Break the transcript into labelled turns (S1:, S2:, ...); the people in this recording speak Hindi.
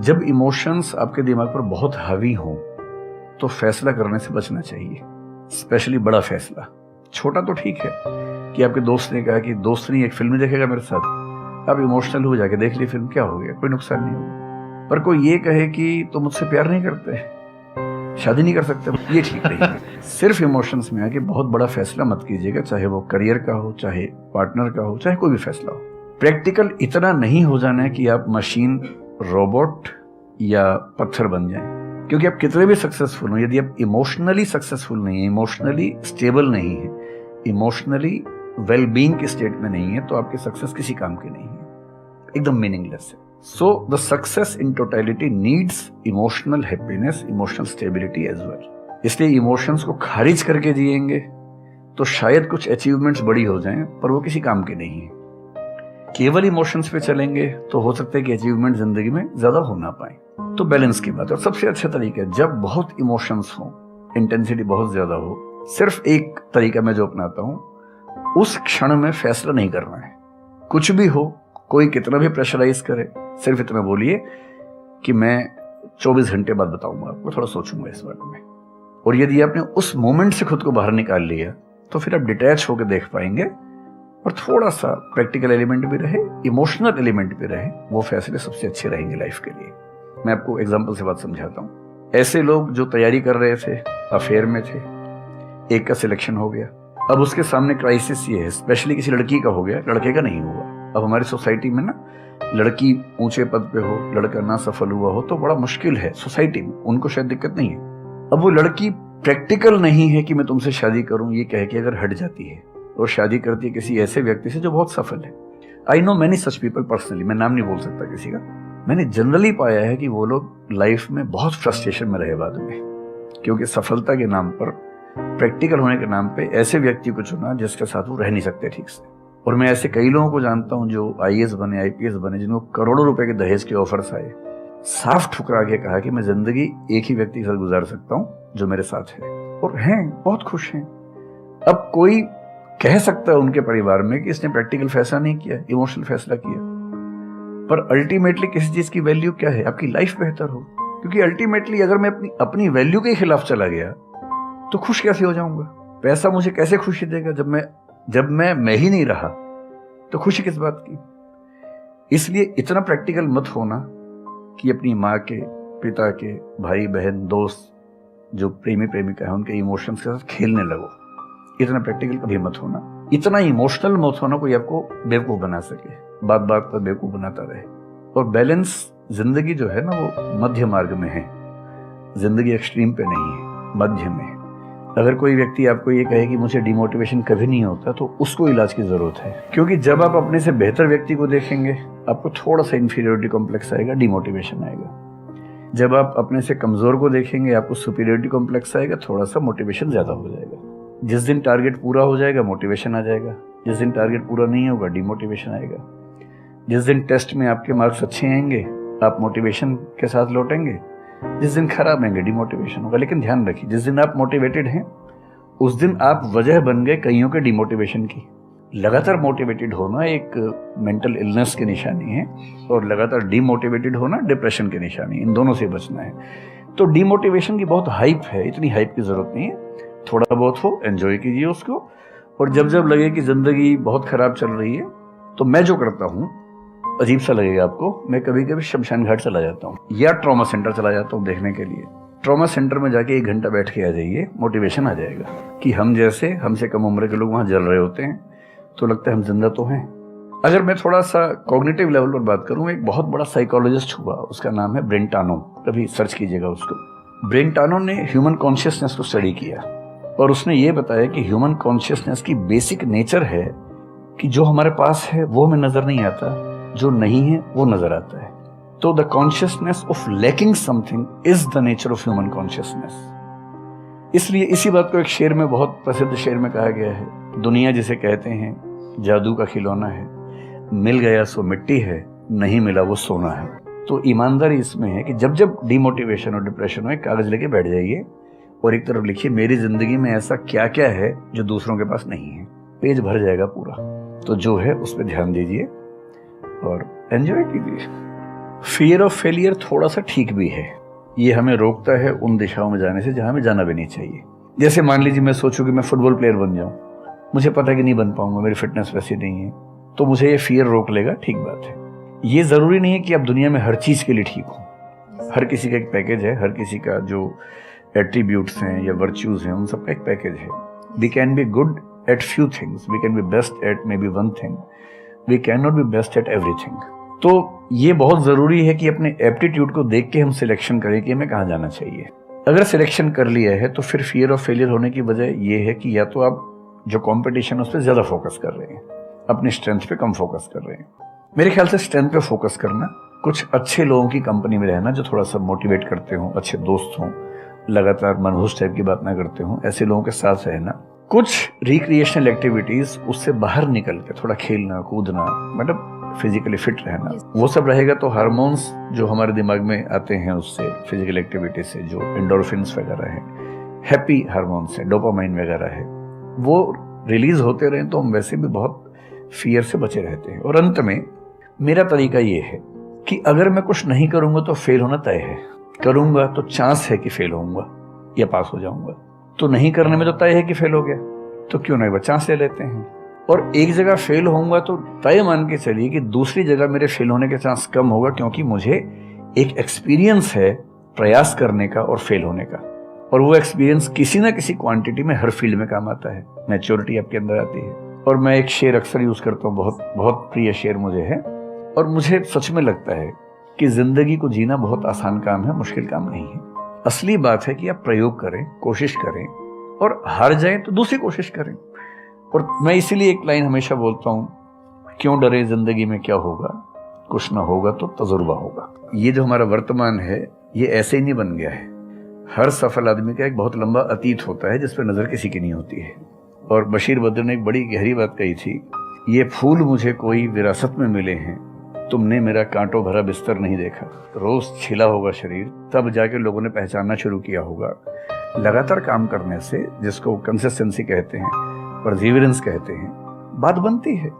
S1: जब इमोशंस आपके दिमाग पर बहुत हावी हों तो फैसला करने से बचना चाहिए, स्पेशली बड़ा फैसला। छोटा तो ठीक है कि आपके दोस्त ने कहा कि दोस्त नहीं एक फिल्म देखेगा मेरे साथ, आप इमोशनल हो जाके देख ली फिल्म, क्या हो गया, कोई नुकसान नहीं होगा। पर कोई ये कहे कि तुम मुझसे प्यार नहीं करते, शादी नहीं कर सकते, ये ठीक नहीं है। सिर्फ इमोशंस में आके बहुत बड़ा फैसला मत कीजिएगा, चाहे वो करियर का हो, चाहे पार्टनर का हो, चाहे कोई भी फैसला हो। प्रैक्टिकल इतना नहीं हो जाना है कि आप मशीन, रोबोट या पत्थर बन जाएं। क्योंकि आप कितने भी सक्सेसफुल हो, यदि आप इमोशनली सक्सेसफुल नहीं है, इमोशनली स्टेबल नहीं है, इमोशनली वेलबींग के स्टेट में नहीं है, तो आपकी सक्सेस किसी काम की नहीं है, एकदम मीनिंगलेस है। So the success in totality needs emotional happiness, emotional stability as well. इसलिए इमोशंस को खारिज करके जिएंगे तो शायद कुछ अचीवमेंट्स बड़ी हो जाएं, पर वो किसी काम के नहीं है। केवल इमोशंस पे चलेंगे तो हो सकता है कि अचीवमेंट जिंदगी में ज्यादा हो ना पाए। तो बैलेंस की बात है। और सबसे अच्छा तरीका है, जब बहुत इमोशंस हो, इंटेंसिटी बहुत ज्यादा हो, सिर्फ एक तरीका मैं जो अपनाता हूं, उस क्षण में फैसला नहीं करना है। कुछ भी हो, कोई कितना भी प्रेशराइज करे, सिर्फ इतना बोलिए कि मैं 24 घंटे बाद बताऊंगा आपको, थोड़ा सोचूंगा इस बारे में। और यदि आपने उस मोमेंट से खुद को बाहर निकाल लिया तो फिर आप डिटैच होकर देख पाएंगे और थोड़ा सा प्रैक्टिकल एलिमेंट भी रहे, इमोशनल एलिमेंट भी रहे, वो फैसले सबसे अच्छे रहेंगे लाइफ के लिए। मैं आपको एग्जाम्पल से बात समझाता हूँ। ऐसे लोग जो तैयारी कर रहे थे, अफेयर में थे, एक का सिलेक्शन हो गया, अब उसके सामने क्राइसिस ये है, स्पेशली किसी लड़की का हो गया, लड़के का नहीं हुआ। अब हमारी सोसाइटी में ना, लड़की ऊंचे पद पे हो, लड़का ना सफल हुआ हो तो बड़ा मुश्किल है सोसाइटी में। उनको शायद दिक्कत नहीं है, अब वो लड़की प्रैक्टिकल नहीं है कि मैं तुमसे शादी करूं, ये कह के अगर हट जाती है और शादी करती है किसी ऐसे व्यक्ति से जो बहुत सफल है। I know many such people personally, मैं नाम नहीं बोल सकता किसी का। मैंने जनरली पाया है कि वो लोग लाइफ में बहुत फ्रस्ट्रेशन में रहे बाद में, क्योंकि सफलता के नाम पर, प्रैक्टिकल होने के नाम पे ऐसे व्यक्ति को चुना जिसके साथ वो रह नहीं सकते ठीक से। और मैं ऐसे कई लोगों को जानता हूं जो आईएएस बने, आईपीएस बने, जिनको करोड़ों रुपए के दहेज के ऑफर्स आए, साफ ठुकरा के कहा कि मैं जिंदगी एक ही व्यक्ति के साथ गुजार सकता हूं जो मेरे साथ है, और हैं, बहुत खुश हैं। अब कोई कह सकता है उनके परिवार में कि इसने प्रैक्टिकल फैसला नहीं किया, इमोशनल फैसला किया, पर अल्टीमेटली किसी चीज की वैल्यू क्या है? आपकी लाइफ बेहतर हो। क्योंकि अल्टीमेटली अगर मैं अपनी वैल्यू के खिलाफ चला गया तो खुश कैसे हो जाऊंगा? पैसा मुझे कैसे खुशी देगा जब मैं ही नहीं रहा, तो खुशी किस बात की? इसलिए इतना प्रैक्टिकल मत होना कि अपनी माँ के, पिता के, भाई बहन, दोस्त, जो प्रेमी प्रेमिका है, उनके इमोशंस के साथ खेलने लगो। इतना प्रैक्टिकल कभी मत होना, इतना इमोशनल मत होना कोई आपको बेवकूफ बना सके, बात बात पर बेवकूफ बनाता रहे। और बैलेंस, जिंदगी जो है ना, वो मध्य मार्ग में है। जिंदगी एक्सट्रीम पे नहीं है, मध्य में। अगर कोई व्यक्ति आपको ये कहे कि मुझे डिमोटिवेशन कभी नहीं होता, तो उसको इलाज की जरूरत है। क्योंकि जब आप अपने से बेहतर व्यक्ति को देखेंगे, आपको थोड़ा सा इंफीरियरिटी कॉम्प्लेक्स आएगा, डिमोटिवेशन आएगा। जब आप अपने से कमजोर को देखेंगे, आपको सुपीरियरिटी कॉम्प्लेक्स आएगा, थोड़ा सा मोटिवेशन ज्यादा हो जाएगा। जिस दिन टारगेट पूरा हो जाएगा, मोटिवेशन आ जाएगा। जिस दिन टारगेट पूरा नहीं होगा, डिमोटिवेशन आएगा। जिस दिन टेस्ट में आपके मार्क्स अच्छे आएंगे, आप मोटिवेशन के साथ लौटेंगे। जिस दिन खराब आएंगे, डिमोटिवेशन होगा। लेकिन ध्यान रखिए, जिस दिन आप मोटिवेटेड हैं, उस दिन आप वजह बन गए कईयों के डिमोटिवेशन की। लगातार मोटिवेटेड होना एक मेंटल इलनेस की निशानी है, और लगातार डिमोटिवेटेड होना डिप्रेशन की निशानी है। इन दोनों से बचना है। तो डिमोटिवेशन की बहुत हाइप है, इतनी हाइप की जरूरत नहीं है। थोड़ा बहुत हो, एंजॉय कीजिए उसको। और जब जब लगे कि जिंदगी बहुत खराब चल रही है, तो मैं जो करता हूँ, अजीब सा लगेगा आपको, मैं कभी कभी शमशान घाट चला जाता हूँ या ट्रॉमा सेंटर चला जाता हूँ देखने के लिए। ट्रॉमा सेंटर में जाके 1 घंटा बैठ के आ जाइए, मोटिवेशन आ जाएगा कि हम जैसे हमसे कम उम्र के लोग वहां जल रहे होते हैं, तो लगता है हम जिंदा तो हैं। अगर मैं थोड़ा सा कॉग्निटिव लेवल पर बात करूं, एक बहुत बड़ा साइकोलॉजिस्ट हुआ, उसका नाम है ब्रेंटानो, कभी सर्च कीजिएगा उसको। ब्रेंटानो ने ह्यूमन कॉन्शियसनेस को स्टडी किया, और उसने ये बताया कि ह्यूमन कॉन्शियसनेस की बेसिक नेचर है कि जो हमारे पास है वो हमें नजर नहीं आता, जो नहीं है वो नजर आता है। तो the consciousness of lacking something is the nature of human consciousness. इसलिए इसी बात को एक शेर में, बहुत प्रसिद्ध शेर में कहा गया है, दुनिया जिसे कहते हैं जादू का खिलौना है, मिल गया सो मिट्टी है, नहीं मिला वो सोना है। तो ईमानदारी इसमें है कि जब जब डिमोटिवेशन और डिप्रेशन हो, एक कागज लेके बैठ जाइए और एक तरफ लिखिए, मेरी जिंदगी में ऐसा क्या क्या है जो दूसरों के पास नहीं है। पेज भर जाएगा पूरा। तो जो है उस पर ध्यान दीजिए और एंजॉय कीजिए। फियर ऑफ फेलियर थोड़ा सा ठीक भी है। ये हमें रोकता है उन दिशाओं में जाने से जहां हमें जाना भी नहीं चाहिए। जैसे मान लीजिए मैं सोचूं कि मैं फुटबॉल प्लेयर बन जाऊं, मुझे पता है कि नहीं बन पाऊंगा, मेरी फिटनेस वैसी नहीं है, तो मुझे ये फियर रोक लेगा, ठीक बात है। ये जरूरी नहीं है कि आप दुनिया में हर चीज के लिए ठीक हो। हर किसी का एक पैकेज है, हर किसी का जो एट्रीब्यूट्स हैं या वर्च्यूज हैं उन सबका एक पैकेज है। We can be good at few things, we can be best at maybe one thing, we can not be best at everything. तो ये बहुत जरूरी है कि अपने एप्टीट्यूड को देख के हम सिलेक्शन करें कि हमें कहाँ जाना चाहिए। अगर सिलेक्शन कर लिया है तो फिर फियर ऑफ फेलियर होने की वजह यह है कि या तो आप जो कंपटीशन है उस पर ज्यादा फोकस कर रहे हैं, अपनी स्ट्रेंथ पे कम फोकस कर रहे हैं। मेरे ख्याल से स्ट्रेंथ पे फोकस करना, कुछ अच्छे लोगों की कंपनी में रहना जो थोड़ा सा मोटिवेट करते हो, अच्छे दोस्त हों, लगातार मनहूस टाइप की बात ना करते हो, ऐसे लोगों के साथ रहना, कुछ रिक्रिएशनल एक्टिविटीज, उससे बाहर निकल के थोड़ा खेलना कूदना, मतलब फिजिकली फिट रहना, वो सब रहेगा तो हार्मोन्स जो हमारे दिमाग में आते हैं उससे, फिजिकल एक्टिविटी से, जो एंडोर्फिन्स वगैरह है, हैप्पी हार्मोन्स है, डोपामाइन वगैरह है, वो रिलीज होते रहे तो हम वैसे भी बहुत फियर से बचे रहते हैं। और अंत में मेरा तरीका ये है कि अगर मैं कुछ नहीं करूंगा तो फेल होना तय है, करूंगा तो चांस है कि फेल होऊंगा या पास हो जाऊंगा, तो नहीं करने में तो तय है कि फेल हो गया, तो क्यों ना एक बार चांस ले लेते हैं। और एक जगह फेल होऊंगा तो तय मान के चलिए कि दूसरी जगह मेरे फेल होने के चांस कम होगा, क्योंकि मुझे एक एक्सपीरियंस है प्रयास करने का और फेल होने का, और वो एक्सपीरियंस किसी ना किसी क्वांटिटी में हर फील्ड में काम आता है, मैच्योरिटी आपके अंदर आती है। और मैं एक शेर अक्सर यूज करता हूँ, बहुत बहुत प्रिय शेर मुझे है, और मुझे सच में लगता है कि जिंदगी को जीना बहुत आसान काम है, मुश्किल काम नहीं है। असली बात है कि आप प्रयोग करें, कोशिश करें, और हार जाएं तो दूसरी कोशिश करें। और मैं इसीलिए एक लाइन हमेशा बोलता हूँ, क्यों डरे, जिंदगी में क्या होगा, कुछ ना होगा तो तजुर्बा होगा। ये जो हमारा वर्तमान है ये ऐसे ही नहीं बन गया है। हर सफल आदमी का एक बहुत लंबा अतीत होता है जिस पर नजर किसी की नहीं होती है। और बशीर बद्र ने एक बड़ी गहरी बात कही थी, ये फूल मुझे कोई विरासत में मिले हैं, तुमने मेरा कांटों भरा बिस्तर नहीं देखा। रोज छिला होगा शरीर, तब जाके लोगों ने पहचानना शुरू किया होगा। लगातार काम करने से, जिसको कंसिस्टेंसी कहते हैं, परसिवरेंस कहते हैं, बात बनती है।